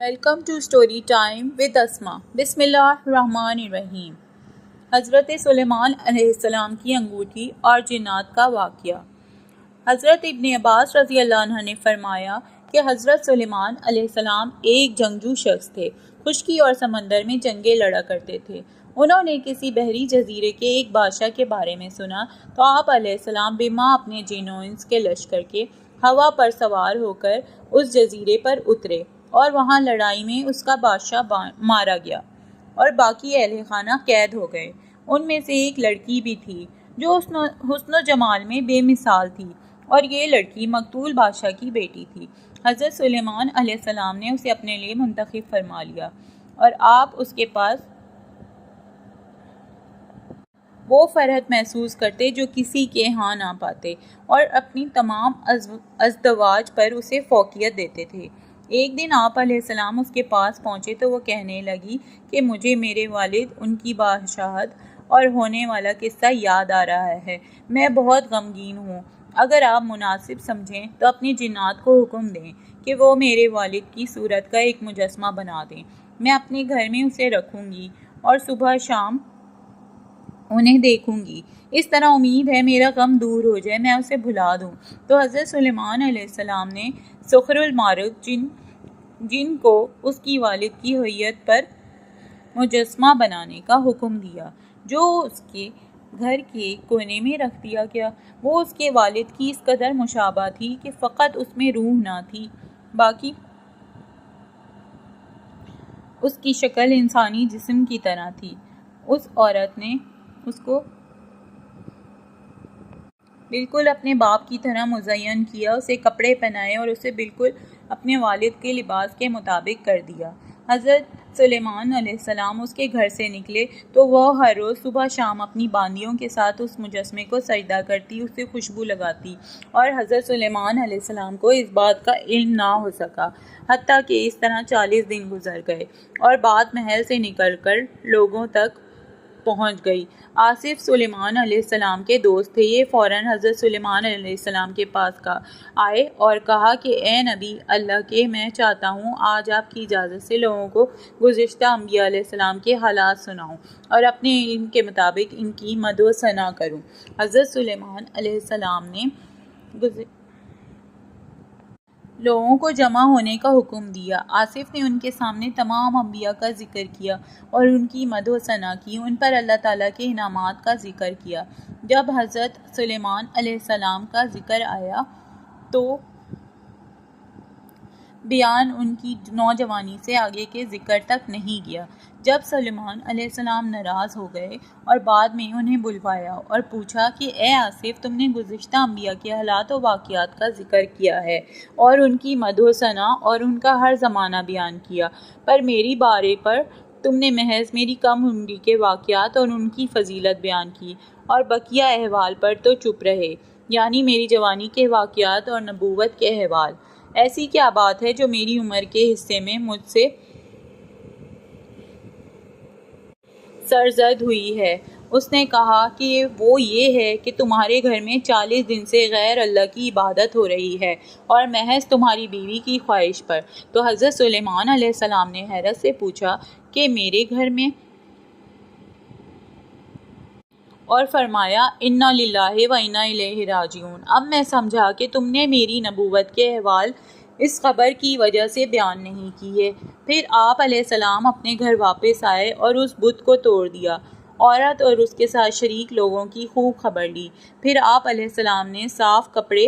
Welcome to story time with Asma. بسم اللہ الرحمن الرحیم۔ حضرت سلیمان علیہ السلام کی انگوٹھی اور جنات کا واقعہ۔ حضرت ابن عباس رضی اللہ عنہ نے فرمایا کہ حضرت سلیمان علیہ السلام ایک جنگجو شخص تھے، خشکی اور سمندر میں جنگیں لڑا کرتے تھے۔ انہوں نے کسی بحری جزیرے کے ایک بادشاہ کے بارے میں سنا تو آپ علیہ السلام بما اپنے جنوں انس کے لشکر کے ہوا پر سوار ہو کر اس جزیرے پر اترے اور وہاں لڑائی میں اس کا بادشاہ مارا گیا اور باقی اہل خانہ قید ہو گئے۔ ان میں سے ایک لڑکی بھی تھی جو حسن و جمال میں بے مثال تھی، اور یہ لڑکی مقتول بادشاہ کی بیٹی تھی۔ حضرت سلیمان علیہ السلام نے اسے اپنے لیے منتخب فرما لیا اور آپ اس کے پاس وہ فرحت محسوس کرتے جو کسی کے ہاں نہ پاتے، اور اپنی تمام ازدواج پر اسے فوقیت دیتے تھے۔ ایک دن آپ علیہ السلام اس کے پاس پہنچے تو وہ کہنے لگی کہ مجھے میرے والد، ان کی بادشاہت اور ہونے والا قصہ یاد آ رہا ہے۔ میں بہت غمگین ہوں۔ اگر آپ مناسب سمجھیں تو اپنی جنات کو حکم دیں کہ وہ میرے والد کی صورت کا ایک مجسمہ بنا دیں۔ میں اپنے گھر میں اسے رکھوں گی اور صبح شام انہیں دیکھوں گی۔ اس طرح امید ہے میرا غم دور ہو جائے، میں اسے بھلا دوں۔ تو حضرت سلیمان علیہ السلام نے سخر المارق جن کو اس کی والد کی حیت پر مجسمہ بنانے کا حکم دیا، جو اس کے گھر کے کونے میں رکھ دیا گیا۔ وہ اس کے والد کی اس قدر مشابہ تھی کہ فقط اس میں روح نہ تھی، باقی اس کی شکل انسانی جسم کی طرح تھی۔ اس عورت نے اس کو بالکل اپنے باپ کی طرح مزین کیا، اسے کپڑے پہنائے اور اسے بالکل اپنے والد کے لباس کے مطابق کر دیا۔ حضرت سلیمان علیہ السلام اس کے گھر سے نکلے تو وہ ہر روز صبح شام اپنی باندیوں کے ساتھ اس مجسمے کو سجدہ کرتی، اسے خوشبو لگاتی، اور حضرت سلیمان علیہ السلام کو اس بات کا علم نہ ہو سکا، حتیٰ کہ اس طرح 40 دن گزر گئے اور بات محل سے نکل کر لوگوں تک پہنچ گئی۔ آصف سلیمان علیہ السلام کے دوست تھے۔ یہ فوراً حضرت سلیمان علیہ السلام کے پاس آئے اور کہا کہ اے نبی اللہ کے، میں چاہتا ہوں آج آپ کی اجازت سے لوگوں کو گزشتہ انبیاء علیہ السلام کے حالات سناؤں اور اپنے علم کے مطابق ان کی مدح و ثنا کروں۔ حضرت سلیمان علیہ السلام نے لوگوں کو جمع ہونے کا حکم دیا۔ آصف نے ان کے سامنے تمام انبیاء کا ذکر کیا اور ان کی مدح و ثنا کی، ان پر اللہ تعالیٰ کے انعامات کا ذکر کیا۔ جب حضرت سلیمان علیہ السلام کا ذکر آیا تو بیان ان کی نوجوانی سے آگے کے ذکر تک نہیں گیا۔ جب سلیمان علیہ السلام ناراض ہو گئے اور بعد میں انہیں بلوایا اور پوچھا کہ اے آصف، تم نے گزشتہ انبیاء کے حالات و واقعات کا ذکر کیا ہے اور ان کی مدح و ثنا اور ان کا ہر زمانہ بیان کیا، پر میری بارے پر تم نے محض میری کم عمری کے واقعات اور ان کی فضیلت بیان کی، اور بقیہ احوال پر تو چپ رہے، یعنی میری جوانی کے واقعات اور نبوت کے احوال۔ ایسی کیا بات ہے جو میری عمر کے حصے میں مجھ سے سرزد ہوئی ہے؟ اس نے کہا کہ وہ یہ ہے کہ تمہارے گھر میں 40 دن سے غیر اللہ کی عبادت ہو رہی ہے، اور محض تمہاری بیوی کی خواہش پر۔ تو حضرت سلیمان علیہ السلام نے حیرت سے پوچھا کہ میرے گھر میں؟ اور فرمایا انا للہ و انا الیہ راجعون۔ اب میں سمجھا کہ تم نے میری نبوت کے احوال اس خبر کی وجہ سے بیان نہیں کیے۔ پھر آپ علیہ السلام اپنے گھر واپس آئے اور اس بت کو توڑ دیا۔ عورت اور اس کے ساتھ شریک لوگوں کی خوب خبر لی۔ پھر آپ علیہ السلام نے صاف کپڑے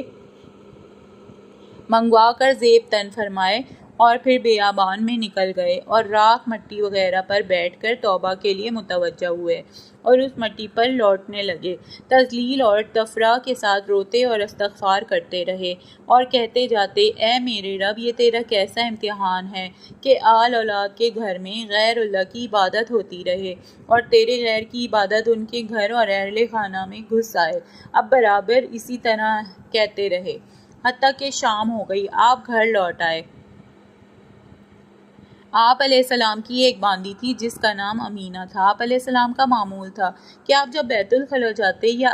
منگوا کر زیب تن فرمائے اور پھر بیابان میں نکل گئے اور راکھ مٹی وغیرہ پر بیٹھ کر توبہ کے لیے متوجہ ہوئے اور اس مٹی پر لوٹنے لگے، تذلیل اور تفرح کے ساتھ روتے اور استغفار کرتے رہے اور کہتے جاتے، اے میرے رب، یہ تیرا کیسا امتحان ہے کہ آل اولاد کے گھر میں غیر اللہ کی عبادت ہوتی رہے اور تیرے غیر کی عبادت ان کے گھر اور اہل خانہ میں گھس آئے۔ اب برابر اسی طرح کہتے رہے حتیٰ کہ شام ہو گئی۔ آپ گھر لوٹ آئے۔ آپ علیہ السلام کی ایک باندی تھی جس کا نام امینہ تھا۔ آپ علیہ السلام کا معمول تھا کہ آپ جب بیت الخلا جاتے یا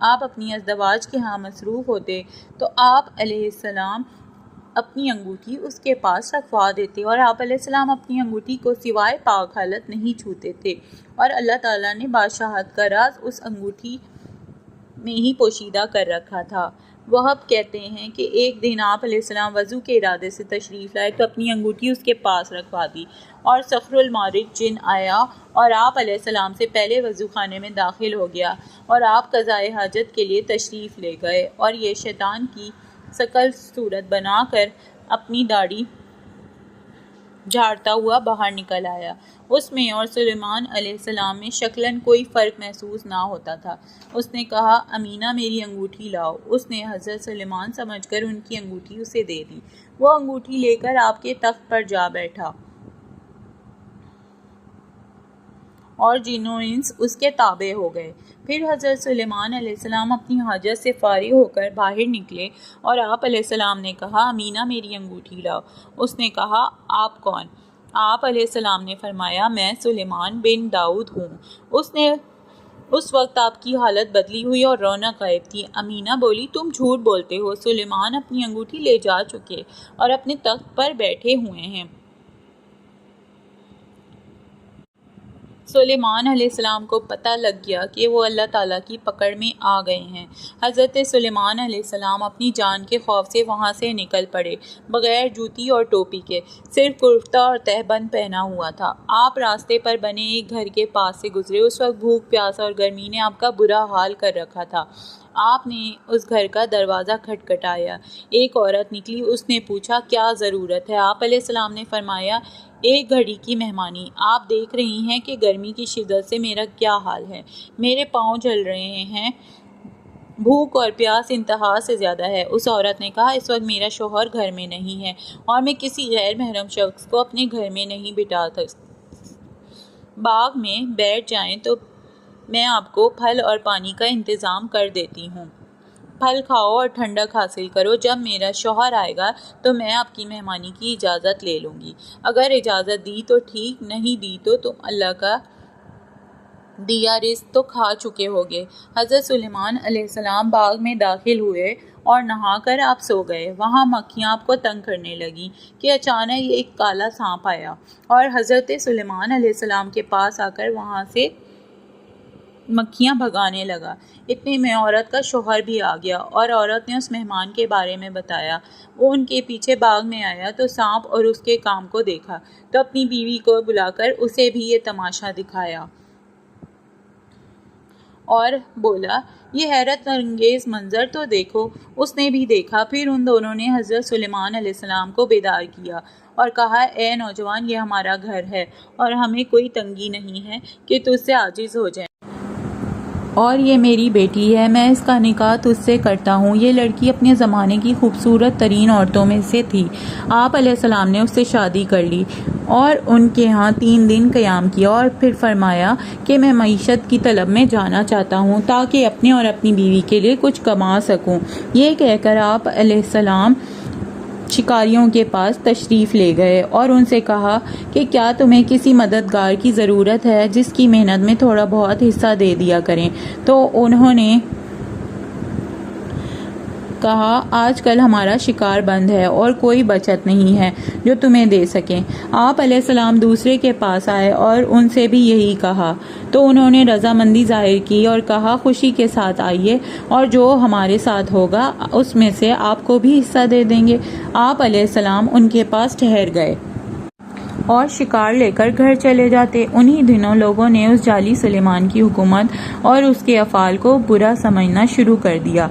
آپ اپنی ازدواج کے ہاں مصروف ہوتے تو آپ علیہ السلام اپنی انگوٹھی اس کے پاس رکھوا دیتے اور آپ علیہ السلام اپنی انگوٹھی کو سوائے پاک حالت نہیں چھوتے تھے، اور اللہ تعالیٰ نے بادشاہت کا راز اس انگوٹھی میں ہی پوشیدہ کر رکھا تھا۔ وہب کہتے ہیں کہ ایک دن آپ علیہ السلام وضو کے ارادے سے تشریف لائے تو اپنی انگوٹھی اس کے پاس رکھوا دی، اور صخر المارج جن آیا اور آپ علیہ السلام سے پہلے وضو خانے میں داخل ہو گیا، اور آپ قضائے حاجت کے لیے تشریف لے گئے، اور یہ شیطان کی شکل صورت بنا کر اپنی داڑھی جھاڑتا ہوا باہر نکل آیا۔ اس میں اور سلیمان علیہ السلام میں شکلاً کوئی فرق محسوس نہ ہوتا تھا۔ اس نے کہا، امینہ میری انگوٹھی لاؤ۔ اس نے حضرت سلیمان سمجھ کر ان کی انگوٹھی اسے دے دی۔ وہ انگوٹھی لے کر آپ کے تخت پر جا بیٹھا اور جن و انس اس کے تابع ہو گئے۔ پھر حضرت سلیمان علیہ السلام اپنی حاجت سے فارغ ہو کر باہر نکلے اور آپ علیہ السلام نے کہا، امینہ میری انگوٹھی لاؤ۔ اس نے کہا، آپ کون؟ آپ علیہ السلام نے فرمایا، میں سلیمان بن داؤد ہوں۔ اس وقت آپ کی حالت بدلی ہوئی اور رونق غائب تھی۔ امینہ بولی، تم جھوٹ بولتے ہو، سلیمان اپنی انگوٹھی لے جا چکے اور اپنے تخت پر بیٹھے ہوئے ہیں۔ سلیمان علیہ السلام کو پتہ لگ گیا کہ وہ اللہ تعالیٰ کی پکڑ میں آ گئے ہیں۔ حضرت سلیمان علیہ السلام اپنی جان کے خوف سے وہاں سے نکل پڑے، بغیر جوتی اور ٹوپی کے، صرف کرتا اور تہبند پہنا ہوا تھا۔ آپ راستے پر بنے ایک گھر کے پاس سے گزرے۔ اس وقت بھوک، پیاس اور گرمی نے آپ کا برا حال کر رکھا تھا۔ آپ نے اس گھر کا دروازہ کھٹکھٹایا۔ ایک عورت نکلی۔ اس نے پوچھا، کیا ضرورت ہے؟ آپ علیہ السلام نے فرمایا، ایک گھڑی کی مہمانی۔ آپ دیکھ رہی ہیں کہ گرمی کی شدت سے میرا کیا حال ہے، میرے پاؤں جل رہے ہیں، بھوک اور پیاس انتہا سے زیادہ ہے۔ اس عورت نے کہا، اس وقت میرا شوہر گھر میں نہیں ہے اور میں کسی غیر محرم شخص کو اپنے گھر میں نہیں بٹھا سکتی۔ باغ میں بیٹھ جائیں تو میں آپ کو پھل اور پانی کا انتظام کر دیتی ہوں۔ پھل کھاؤ اور ٹھنڈک حاصل کرو۔ جب میرا شوہر آئے گا تو میں آپ کی مہمانی کی اجازت لے لوں گی۔ اگر اجازت دی تو ٹھیک، نہیں دی تو تم اللہ کا دیا رزق تو کھا چکے ہوگے۔ حضرت سلیمان علیہ السلام باغ میں داخل ہوئے اور نہا کر آپ سو گئے۔ وہاں مکھیاں آپ کو تنگ کرنے لگیں کہ اچانک ایک کالا سانپ آیا اور حضرت سلیمان علیہ السلام کے پاس آ کر وہاں سے مکھیاں بھگانے لگا۔ اتنے میں عورت کا شوہر بھی آ گیا اور عورت نے اس مہمان کے بارے میں بتایا۔ وہ ان کے پیچھے باغ میں آیا تو سانپ اور اس کے کام کو دیکھا تو اپنی بیوی کو بلا کر اسے بھی یہ تماشا دکھایا اور بولا، یہ حیرت انگیز منظر تو دیکھو۔ اس نے بھی دیکھا۔ پھر ان دونوں نے حضرت سلیمان علیہ السلام کو بیدار کیا اور کہا، اے نوجوان، یہ ہمارا گھر ہے اور ہمیں کوئی تنگی نہیں ہے کہ تجھ سے عاجز ہو جائیں، اور یہ میری بیٹی ہے، میں اس کا نکاح تجھ سے کرتا ہوں۔ یہ لڑکی اپنے زمانے کی خوبصورت ترین عورتوں میں سے تھی۔ آپ علیہ السلام نے اس سے شادی کر لی اور ان کے ہاں 3 دن قیام کیا اور پھر فرمایا کہ میں معیشت کی طلب میں جانا چاہتا ہوں تاکہ اپنے اور اپنی بیوی کے لیے کچھ کما سکوں۔ یہ کہہ کر آپ علیہ السلام شکاریوں کے پاس تشریف لے گئے اور ان سے کہا کہ کیا تمہیں کسی مددگار کی ضرورت ہے جس کی محنت میں تھوڑا بہت حصہ دے دیا کریں؟ تو انہوں نے کہا، آج کل ہمارا شکار بند ہے اور کوئی بچت نہیں ہے جو تمہیں دے سکیں۔ آپ علیہ السلام دوسرے کے پاس آئے اور ان سے بھی یہی کہا تو انہوں نے رضامندی ظاہر کی اور کہا، خوشی کے ساتھ آئیے اور جو ہمارے ساتھ ہوگا اس میں سے آپ کو بھی حصہ دے دیں گے۔ آپ علیہ السلام ان کے پاس ٹھہر گئے اور شکار لے کر گھر چلے جاتے۔ انہی دنوں لوگوں نے اس جعلی سلیمان کی حکومت اور اس کے افعال کو برا سمجھنا شروع کر دیا۔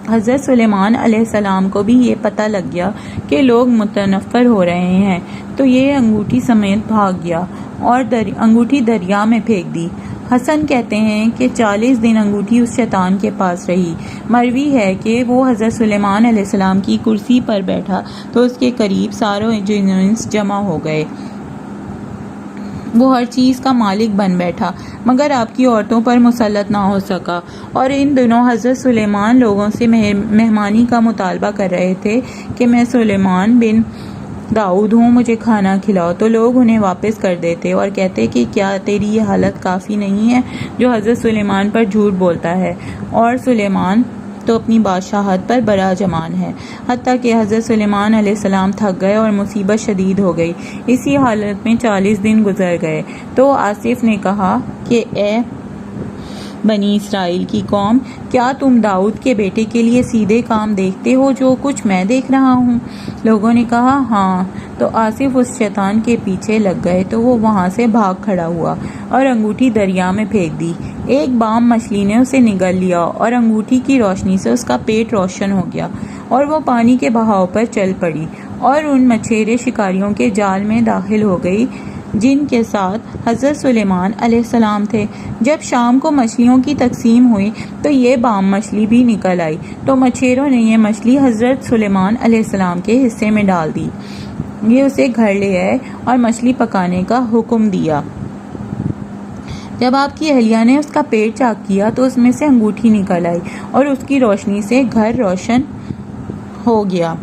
حضرت سلیمان علیہ السلام کو بھی یہ پتہ لگ گیا کہ لوگ متنفر ہو رہے ہیں تو یہ انگوٹھی سمیت بھاگ گیا اور انگوٹھی دریا میں پھینک دی۔ حسن کہتے ہیں کہ 40 دن انگوٹھی اس شیطان کے پاس رہی۔ مروی ہے کہ وہ حضرت سلیمان علیہ السلام کی کرسی پر بیٹھا تو اس کے قریب ساروں جن و انس جمع ہو گئے۔ وہ ہر چیز کا مالک بن بیٹھا مگر آپ کی عورتوں پر مسلط نہ ہو سکا۔ اور ان دنوں حضرت سلیمان لوگوں سے مہمانی کا مطالبہ کر رہے تھے کہ میں سلیمان بن داؤد ہوں، مجھے کھانا کھلاؤ، تو لوگ انہیں واپس کر دیتے اور کہتے کہ کیا تیری یہ حالت کافی نہیں ہے جو حضرت سلیمان پر جھوٹ بولتا ہے؟ اور سلیمان تو اپنی بادشاہت پر براجمان ہے، حتیٰ کہ حضرت سلیمان علیہ السلام تھک گئے اور مصیبت شدید ہو گئی۔ اسی حالت میں 40 دن گزر گئے تو آصف نے کہا کہ اے بنی اسرائیل کی قوم، کیا تم داؤد کے بیٹے کے لیے سیدھے کام دیکھتے ہو جو کچھ میں دیکھ رہا ہوں؟ لوگوں نے کہا ہاں۔ تو آصف اس شیطان کے پیچھے لگ گئے تو وہ وہاں سے بھاگ کھڑا ہوا اور انگوٹھی دریا میں پھینک دی۔ ایک بام مچھلی نے اسے نگل لیا اور انگوٹھی کی روشنی سے اس کا پیٹ روشن ہو گیا اور وہ پانی کے بہاؤ پر چل پڑی اور ان مچھیرے شکاریوں کے جال میں داخل ہو گئی جن کے ساتھ حضرت سلیمان علیہ السلام تھے۔ جب شام کو مچھلیوں کی تقسیم ہوئی تو یہ بام مچھلی بھی نکل آئی، تو مچھیروں نے یہ مچھلی حضرت سلیمان علیہ السلام کے حصے میں ڈال دی۔ یہ اسے گھر لے آئے اور مچھلی پکانے کا حکم دیا۔ جب آپ کی اہلیہ نے اس کا پیٹ چاک کیا تو اس میں سے انگوٹھی نکل آئی اور اس کی روشنی سے گھر روشن ہو گیا۔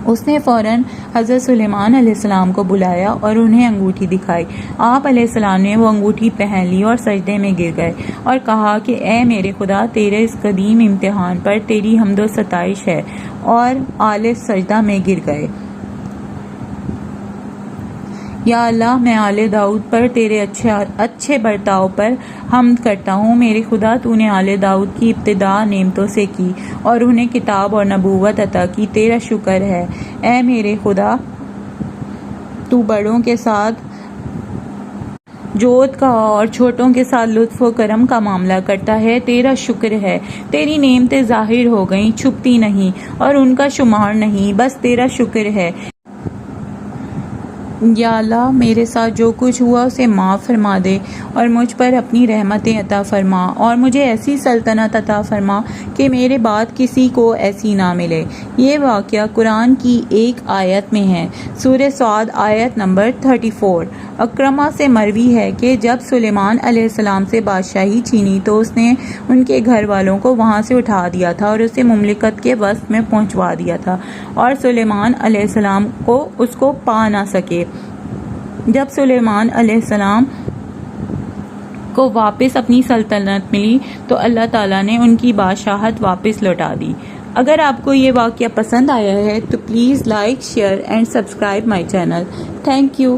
اس نے فوراً حضرت سلیمان علیہ السلام کو بلایا اور انہیں انگوٹھی دکھائی۔ آپ علیہ السلام نے وہ انگوٹھی پہن لی اور سجدے میں گر گئے اور کہا کہ اے میرے خدا، تیرے اس قدیم امتحان پر تیری حمد و ستائش ہے، اور آلِ سجدہ میں گر گئے۔ یا اللہ، میں آل داؤد پر تیرے اچھے برتاؤ پر حمد کرتا ہوں۔ میرے خدا، تو نے آل داؤد کی ابتدا نعمتوں سے کی اور انہیں کتاب اور نبوت عطا کی، تیرا شکر ہے۔ اے میرے خدا، تو بڑوں کے ساتھ جود کا اور چھوٹوں کے ساتھ لطف و کرم کا معاملہ کرتا ہے، تیرا شکر ہے۔ تیری نعمتیں ظاہر ہو گئیں، چھپتی نہیں اور ان کا شمار نہیں، بس تیرا شکر ہے۔ یا اللہ، میرے ساتھ جو کچھ ہوا اسے معاف فرما دے اور مجھ پر اپنی رحمتیں عطا فرما، اور مجھے ایسی سلطنت عطا فرما کہ میرے بعد کسی کو ایسی نہ ملے۔ یہ واقعہ قرآن کی ایک آیت میں ہے، سورہ صاد آیت نمبر 34۔ اکرمہ سے مروی ہے کہ جب سلیمان علیہ السلام سے بادشاہی چھینی تو اس نے ان کے گھر والوں کو وہاں سے اٹھا دیا تھا اور اسے مملکت کے وسط میں پہنچوا دیا تھا، اور سلیمان علیہ السلام اس کو پا نہ سکے۔ جب سلیمان علیہ السلام کو واپس اپنی سلطنت ملی تو اللہ تعالیٰ نے ان کی بادشاہت واپس لوٹا دی۔ اگر آپ کو یہ واقعہ پسند آیا ہے تو please like, share and subscribe my channel. Thank you.